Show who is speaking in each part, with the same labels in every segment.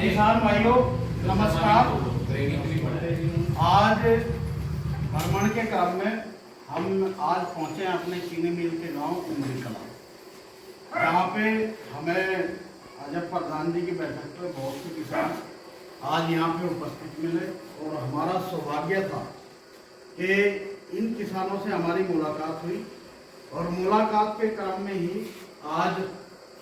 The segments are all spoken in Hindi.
Speaker 1: किसान भाइयों नमस्कार। आज भ्रमण के क्रम में हम आज पहुंचे हैं अपने चीनी मिल के गांव उमरी कला, जहाँ पे हमें अजब प्रधान जी की बैठक पे बहुत से किसान आज यहाँ पे उपस्थित मिले और हमारा सौभाग्य था कि इन किसानों से हमारी मुलाकात हुई और मुलाकात के क्रम में ही आज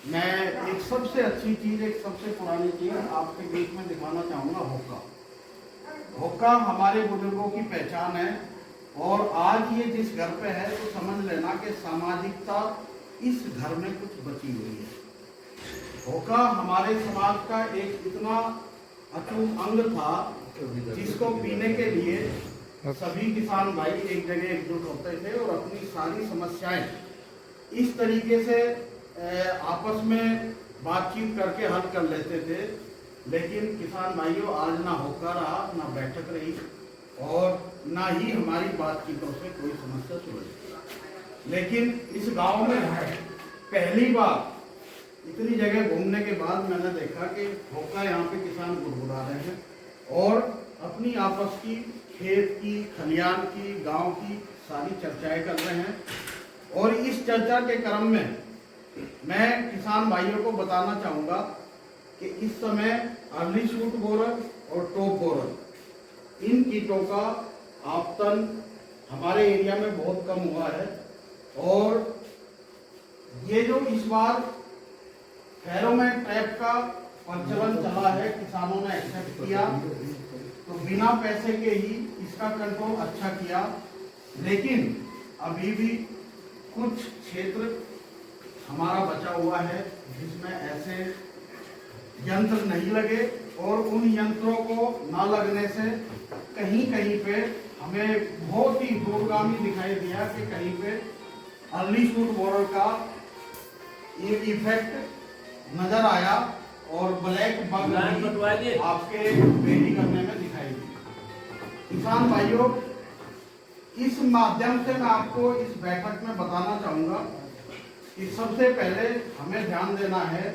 Speaker 1: मैं एक सबसे अच्छी चीज़, एक सबसे पुरानी चीज़ आपके बीच में दिखाना चाहूँगा। होका होका हमारे बुजुर्गों की पहचान है और आज ये जिस घर पे है तो समझ लेना कि सामाजिकता इस घर में कुछ बची हुई है। होका हमारे समाज का एक इतना अटूट अंग था जिसको पीने के लिए सभी किसान भाई एक जगह एकजुट होते थे और अपनी सारी समस्याएं इस तरीके से आपस में बातचीत करके हल कर लेते थे। लेकिन किसान भाइयों आज ना होकर रहा, ना बैठक रही और ना ही हमारी बातचीतों से कोई समस्या सुलझी। लेकिन इस गांव में पहली बार इतनी जगह घूमने के बाद मैंने देखा कि होका यहाँ पे किसान गुड़गुड़ा रहे हैं और अपनी आपस की खेत की, खलियान की, गांव की सारी चर्चाएं कर रहे हैं। और इस चर्चा के क्रम में मैं किसान भाइयों को बताना चाहूँगा कि इस समय अर्ली शूट बोरर और टॉप बोरर इन कीटों का आपतन हमारे एरिया में बहुत कम हुआ है और ये जो इस बार फेरोमोन ट्रैप का प्रचलन चला है, किसानों ने एक्सेप्ट किया तो बिना पैसे के ही इसका कंट्रोल अच्छा किया। लेकिन अभी भी कुछ क्षेत्र हमारा बचा हुआ है जिसमें ऐसे यंत्र नहीं लगे और उन यंत्रों को ना लगने से कहीं कहीं पे हमें बहुत ही दूरगामी दिखाई दिया कि कहीं पे अर्ली शूट बोरर का एक इफेक्ट नजर आया और ब्लैक बग आपके बेरी करने में दिखाई दी। किसान भाइयों, इस माध्यम से मैं आपको इस बैठक में बताना चाहूंगा कि सबसे पहले हमें ध्यान देना है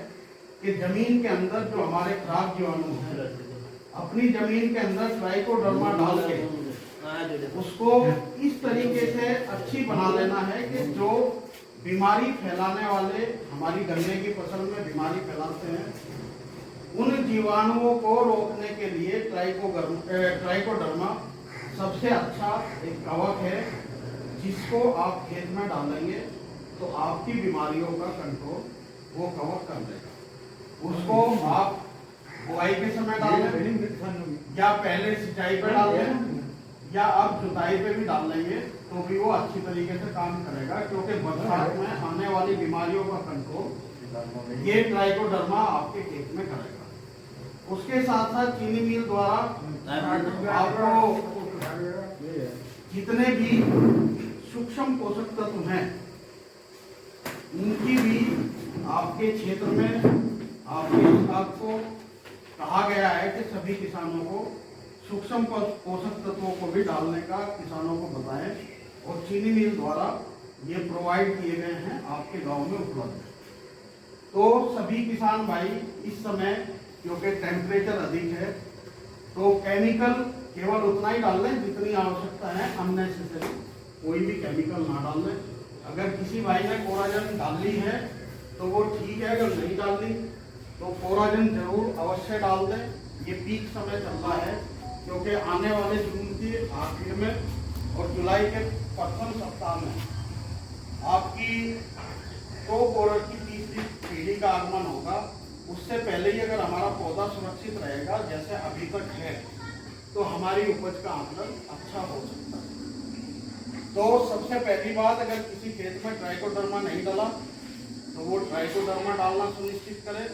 Speaker 1: कि जमीन के अंदर जो हमारे खराब जीवाणु हैं अपनी जमीन के अंदर ट्राइकोडर्मा डाल के उसको इस तरीके से अच्छी बना लेना है कि जो बीमारी फैलाने वाले हमारी गन्ने की फसल में बीमारी फैलाते हैं उन जीवाणुओं को रोकने के लिए ट्राइकोडर्मा सबसे अच्छा एक कवक है जिसको आप खेत में डालेंगे तो आपकी बीमारियों का कंट्रोल वो कवर कर देगा। उसको आप बुआई के समय डालें या पहले सिंचाई पे डालें या आप जुताई पे भी डाल लेंगे तो भी वो अच्छी तरीके से काम करेगा, क्योंकि बरसात में आने वाली बीमारियों का कंट्रोल ये ट्राइकोडर्मा आपके खेत में करेगा। उसके साथ साथ चीनी मिल द्वारा आपको जितने भी सूक्ष्म पोषक तत्व हैं उनकी भी आपके क्षेत्र में आपके विभाग को कहा गया है कि सभी किसानों को सूक्ष्म पोषक तत्वों को भी डालने का किसानों को बताएं और चीनी मिल द्वारा ये प्रोवाइड किए गए हैं आपके गांव में उपलब्ध है। तो सभी किसान भाई इस समय क्योंकि टेम्परेचर अधिक है तो केमिकल केवल उतना ही डाल लें जितनी आवश्यकता है, अननेसेसरी कोई भी केमिकल ना डाल लें। अगर किसी भाई ने कोराजन डाल ली है तो वो ठीक है, अगर नहीं डाल ली तो कोराजन जरूर अवश्य डाल दें। ये पीक समय चल रहा है क्योंकि आने वाले जून के आखिर में और जुलाई के प्रथम सप्ताह में आपकी टॉप बोरर की तीसरी पीढ़ी का आगमन होगा। उससे पहले ही अगर हमारा पौधा सुरक्षित रहेगा जैसे अभी तक है तो हमारी उपज का आंकलन अच्छा हो सकता है। तो सबसे पहली बात, अगर किसी खेत में ट्राइकोडर्मा नहीं डाला तो वो ट्राइकोडर्मा डालना सुनिश्चित करें।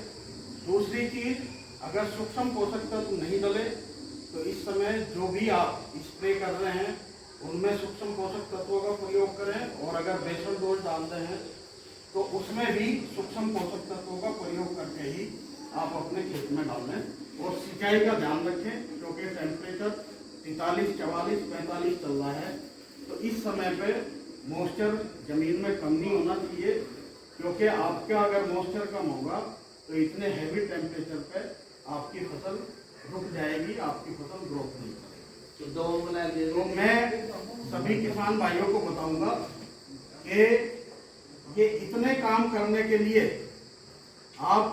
Speaker 1: दूसरी चीज, अगर सूक्ष्म पोषक तत्व नहीं डले तो इस समय जो भी आप स्प्रे कर रहे हैं उनमें सूक्ष्म पोषक तत्वों का प्रयोग करें और अगर बेसल डोज डालते हैं तो उसमें भी सूक्ष्म पोषक तत्वों का प्रयोग करके ही आप अपने खेत में डाल दें। और सिंचाई का ध्यान रखें क्योंकि टेम्परेचर 43, 44, 45 चल रहा है तो इस समय पे मॉइस्चर जमीन में कम नहीं होना चाहिए, क्योंकि आपका अगर मॉइस्चर कम होगा तो इतने हैवी टेम्परेचर पे आपकी फसल रुक जाएगी, आपकी फसल ग्रोथ नहीं करेगी।
Speaker 2: तो
Speaker 1: मैं सभी किसान भाइयों को बताऊंगा कि ये इतने काम करने के लिए आप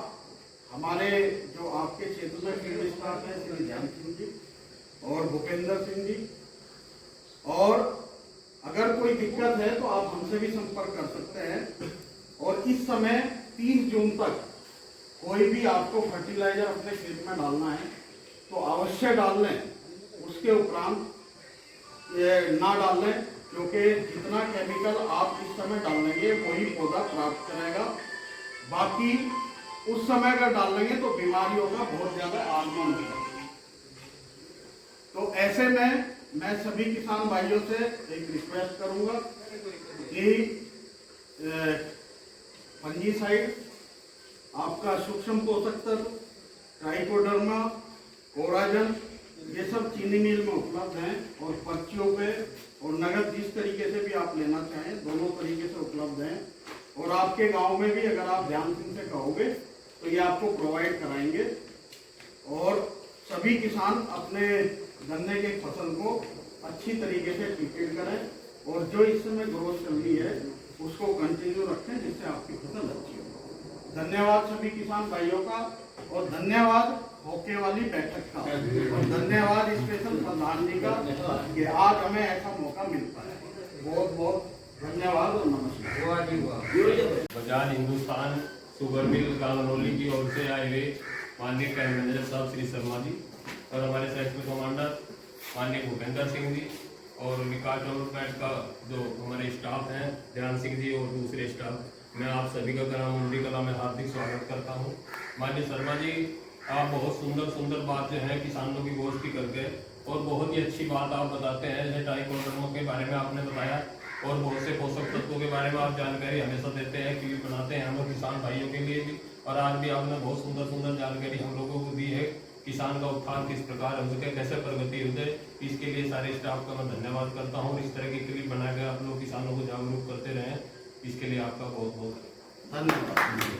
Speaker 1: हमारे जो आपके क्षेत्र में फील्ड स्टाफ है श्री ध्यान सिंह जी और भूपेंद्र सिंह जी, और अगर कोई दिक्कत है तो आप हमसे भी संपर्क कर सकते हैं। और इस समय 30 जून तक कोई भी आपको फर्टिलाइजर अपने खेत में डालना है तो अवश्य डाल लें, उसके उपरांत ना डाल लें, क्योंकि जितना केमिकल आप इस समय डालेंगे वही पौधा प्राप्त करेगा। बाकी उस समय अगर डाल लेंगे तो बीमारियों का बहुत ज्यादा आगमन होगा। तो ऐसे में मैं सभी किसान भाइयों से एक रिक्वेस्ट करूंगा कि फंजीसाइड, आपका सूक्ष्म पोषक तत्व, ट्राइकोडर्मा, कोराजन, ये सब चीनी मिल में उपलब्ध हैं और पर्चियों पे और नगद जिस तरीके से भी आप लेना चाहें दोनों तरीके से उपलब्ध हैं। और आपके गांव में भी अगर आप ध्यान सिंह से कहोगे तो ये आपको प्रोवाइड कराएंगे। और सभी किसान अपने गन्ने के फसल को अच्छी तरीके से ट्रीटेड करें और जो इस समय ग्रोथ चल रही है उसको कंटिन्यू रखें, जिससे आपकी फसल अच्छी हो। धन्यवाद सभी किसान भाइयों का, और धन्यवाद होके वाली बैठक का, और धन्यवाद स्पेशल प्रधान जी का कि आज हमें ऐसा मौका मिलता है। बहुत बहुत धन्यवाद और नमस्कार।
Speaker 3: बजाज हिंदुस्तान शुगर मिल गांवनौली की ओर से आए हुए माननीय कैंप मैनेजर साहब श्री शर्मा जी और हमारे सेक्टर कमांडर माननीय भूपेंद्र सिंह जी और विकास डेवलपमेंट का जो हमारे स्टाफ हैं ध्यान सिंह जी और दूसरे स्टाफ, मैं आप सभी का ग्राम मुंडी कला में हार्दिक स्वागत करता हूं। माननीय शर्मा जी, आप बहुत सुंदर बात जो है किसानों की गोष्ठी करके और बहुत ही अच्छी बात आप बताते हैं। जैसे ट्राइकोडर्मा के बारे में आपने बताया और बहुत से पोषक तत्वों के बारे में आप जानकारी हमेशा देते हैं, क्लिप बनाते हैं हम लोग किसान भाइयों के लिए भी। और आज भी आपने बहुत सुंदर जानकारी हम लोगों को दी है, किसान का उत्थान किस प्रकार हो सके, कैसे प्रगति हो जाए। इसके लिए सारे स्टाफ का मैं धन्यवाद करता हूँ। इस तरह की क्लिप बनाकर आप लोग किसानों को जागरूक करते रहें, इसके लिए आपका बहुत बहुत
Speaker 1: धन्यवाद।